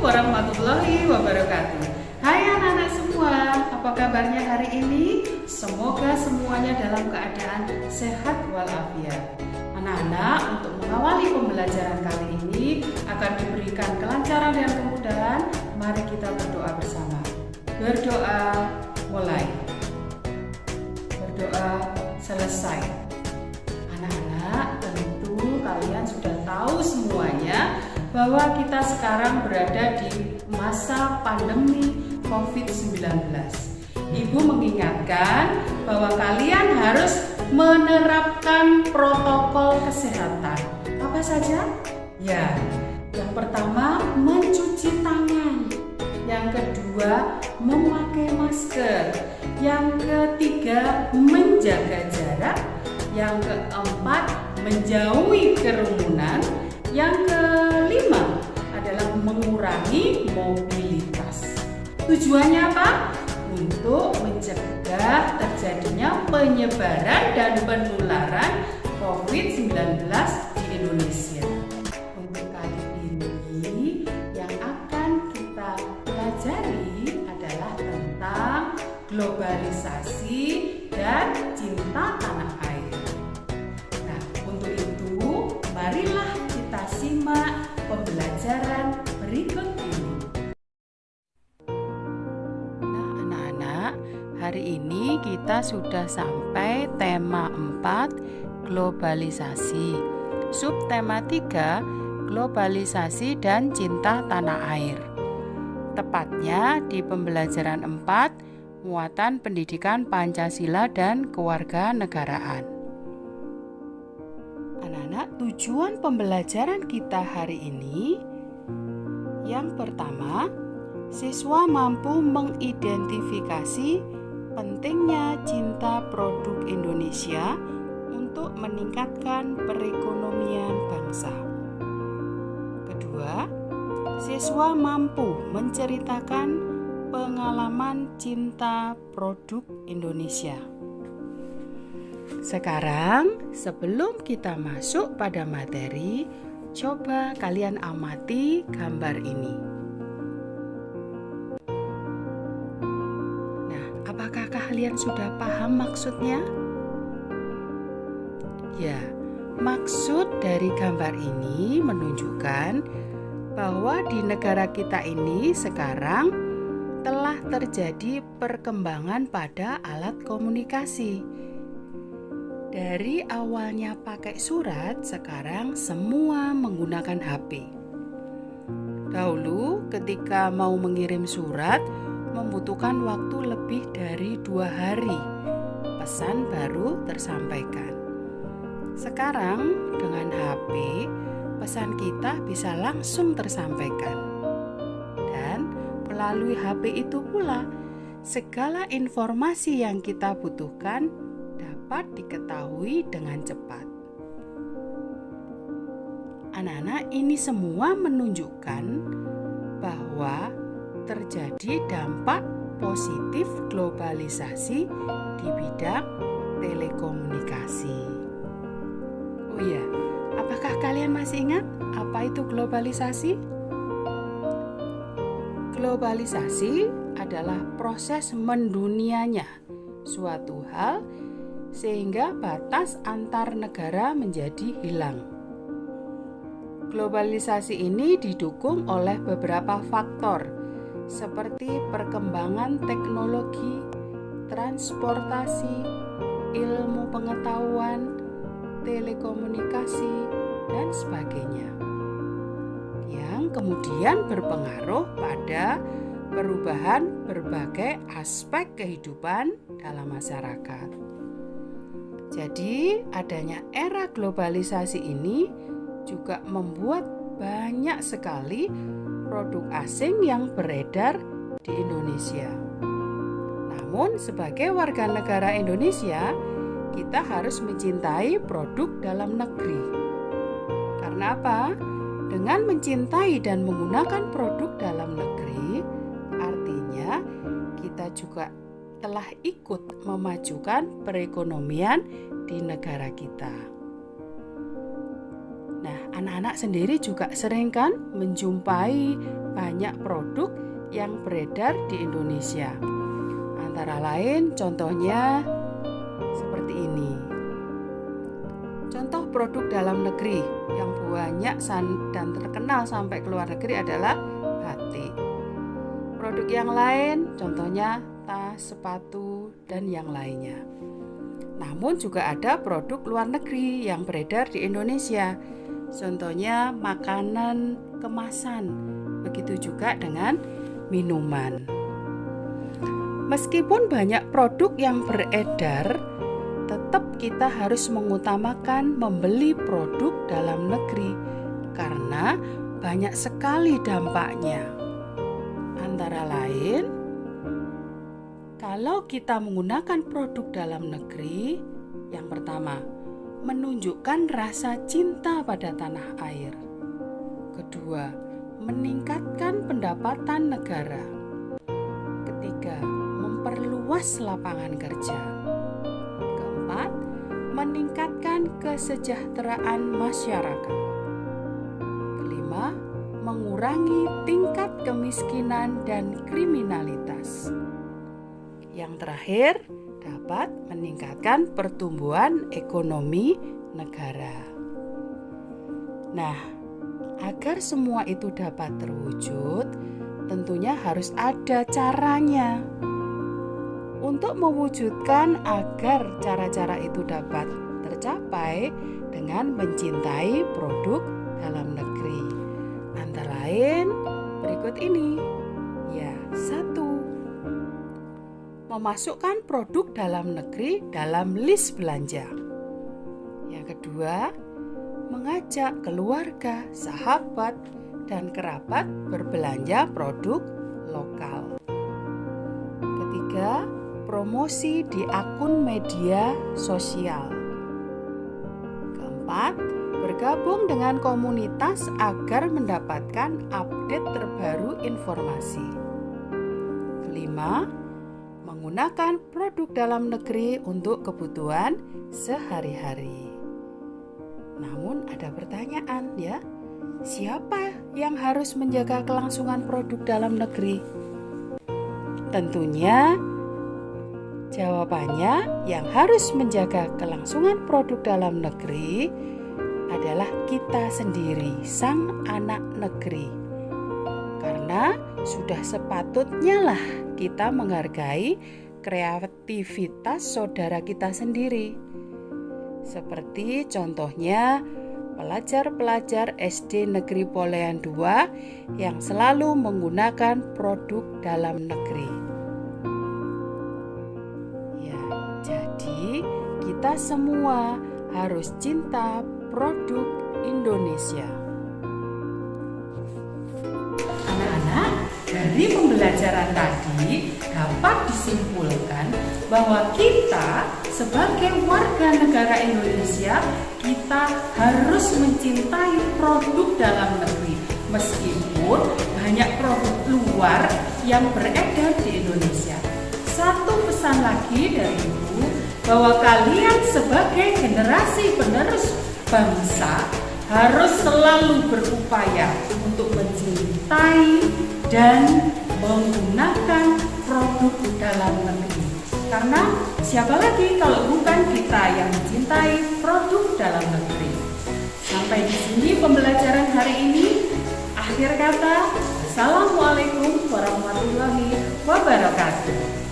warahmatullahi wabarakatuh. Hai anak-anak semua, apa kabarnya hari ini? Semoga semuanya dalam keadaan sehat walafiat. Anak-anak, untuk mengawali pembelajaran kali ini akan diberikan kelancaran dan kemudahan. Mari kita berdoa bersama. Berdoa mulai. Berdoa selesai. Anak-anak, tentu kalian sudah tahu semuanya bahwa kita sekarang berada di masa pandemi COVID-19. Ibu mengingatkan bahwa kalian harus menerapkan protokol kesehatan. Apa saja? Ya, yang pertama mencuci tangan. Yang kedua memakai masker. Yang ketiga menjaga jarak. Yang keempat menjauhi kerumunan. Yang kelima adalah mengurangi mobilitas. Tujuannya apa? Untuk mencegah terjadinya penyebaran dan penularan COVID-19 di Indonesia. Untuk kali ini yang akan kita pelajari adalah tentang globalisasi dan cinta tanah air. Nah, untuk itu marilah kita simak pembelajaran berikut ini. Nah, anak-anak, hari ini kita sudah sampai tema 4, globalisasi. Subtema 3, globalisasi dan cinta tanah air. Tepatnya di pembelajaran 4, muatan pendidikan Pancasila dan kewarganegaraan. Anak-anak, tujuan pembelajaran kita hari ini yang pertama, siswa mampu mengidentifikasi pentingnya cinta produk Indonesia untuk meningkatkan perekonomian bangsa. Kedua, siswa mampu menceritakan pengalaman cinta produk Indonesia. Sekarang, sebelum kita masuk pada materi, coba kalian amati gambar ini. Nah, apakah kalian sudah paham maksudnya? Ya, maksud dari gambar ini menunjukkan bahwa di negara kita ini sekarang telah terjadi perkembangan pada alat komunikasi. Dari awalnya pakai surat, sekarang semua menggunakan HP. Dahulu ketika mau mengirim surat membutuhkan waktu lebih dari 2 hari. Pesan baru tersampaikan. Sekarang dengan HP, pesan kita bisa langsung tersampaikan. Dan melalui HP itu pula, segala informasi yang kita butuhkan dapat diketahui dengan cepat. Anak-anak, ini semua menunjukkan bahwa terjadi dampak positif globalisasi di bidang telekomunikasi. Oh iya, apakah kalian masih ingat apa itu globalisasi? Globalisasi adalah proses mendunianya suatu hal sehingga batas antar negara menjadi hilang. Globalisasi ini didukung oleh beberapa faktor seperti perkembangan teknologi, transportasi, ilmu pengetahuan, telekomunikasi, dan sebagainya, yang kemudian berpengaruh pada perubahan berbagai aspek kehidupan dalam masyarakat. Jadi, adanya era globalisasi ini juga membuat banyak sekali produk asing yang beredar di Indonesia. Namun, sebagai warga negara Indonesia, kita harus mencintai produk dalam negeri. Karena apa? Dengan mencintai dan menggunakan produk dalam negeri, artinya kita juga telah ikut memajukan perekonomian di negara kita. Nah, anak-anak sendiri juga sering kan menjumpai banyak produk yang beredar di Indonesia. Antara lain contohnya seperti ini. Contoh produk dalam negeri yang banyak dan terkenal sampai ke luar negeri adalah batik. Produk yang lain contohnya tas, sepatu, dan yang lainnya. Namun juga ada produk luar negeri yang beredar di Indonesia. Contohnya makanan kemasan, begitu juga dengan minuman. Meskipun banyak produk yang beredar, tetap kita harus mengutamakan membeli produk dalam negeri karena banyak sekali dampaknya. Antara lain, kalau kita menggunakan produk dalam negeri, yang pertama, menunjukkan rasa cinta pada tanah air. Kedua, meningkatkan pendapatan negara. Ketiga, memperluas lapangan kerja. Keempat, meningkatkan kesejahteraan masyarakat. Kelima, mengurangi tingkat kemiskinan dan kriminalitas. Yang terakhir, dapat meningkatkan pertumbuhan ekonomi negara. Nah, agar semua itu dapat terwujud, tentunya harus ada caranya. Untuk mewujudkan agar cara-cara itu dapat tercapai dengan mencintai produk dalam negeri. Antara lain berikut ini. Ya, 1. Memasukkan produk dalam negeri dalam list belanja. Yang kedua, mengajak keluarga, sahabat, dan kerabat berbelanja produk lokal. Ketiga, promosi di akun media sosial. Keempat, bergabung dengan komunitas agar mendapatkan update terbaru informasi. Kelima, menggunakan produk dalam negeri untuk kebutuhan sehari-hari. Namun ada pertanyaan ya, siapa yang harus menjaga kelangsungan produk dalam negeri? Tentunya jawabannya yang harus menjaga kelangsungan produk dalam negeri adalah kita sendiri, sang anak negeri. Karena sudah sepatutnya lah kita menghargai kreativitas saudara kita sendiri. Seperti contohnya pelajar-pelajar SD Negeri Polean 2 yang selalu menggunakan produk dalam negeri. Ya, jadi kita semua harus cinta produk Indonesia. Dari pembelajaran tadi dapat disimpulkan bahwa kita sebagai warga negara Indonesia, kita harus mencintai produk dalam negeri meskipun banyak produk luar yang beredar di Indonesia. Satu pesan lagi dari Ibu, bahwa kalian sebagai generasi penerus bangsa harus selalu berupaya untuk mencintai dan menggunakan produk dalam negeri. Karena siapa lagi kalau bukan kita yang mencintai produk dalam negeri. Sampai di sini pembelajaran hari ini. Akhir kata, Assalamualaikum warahmatullahi wabarakatuh.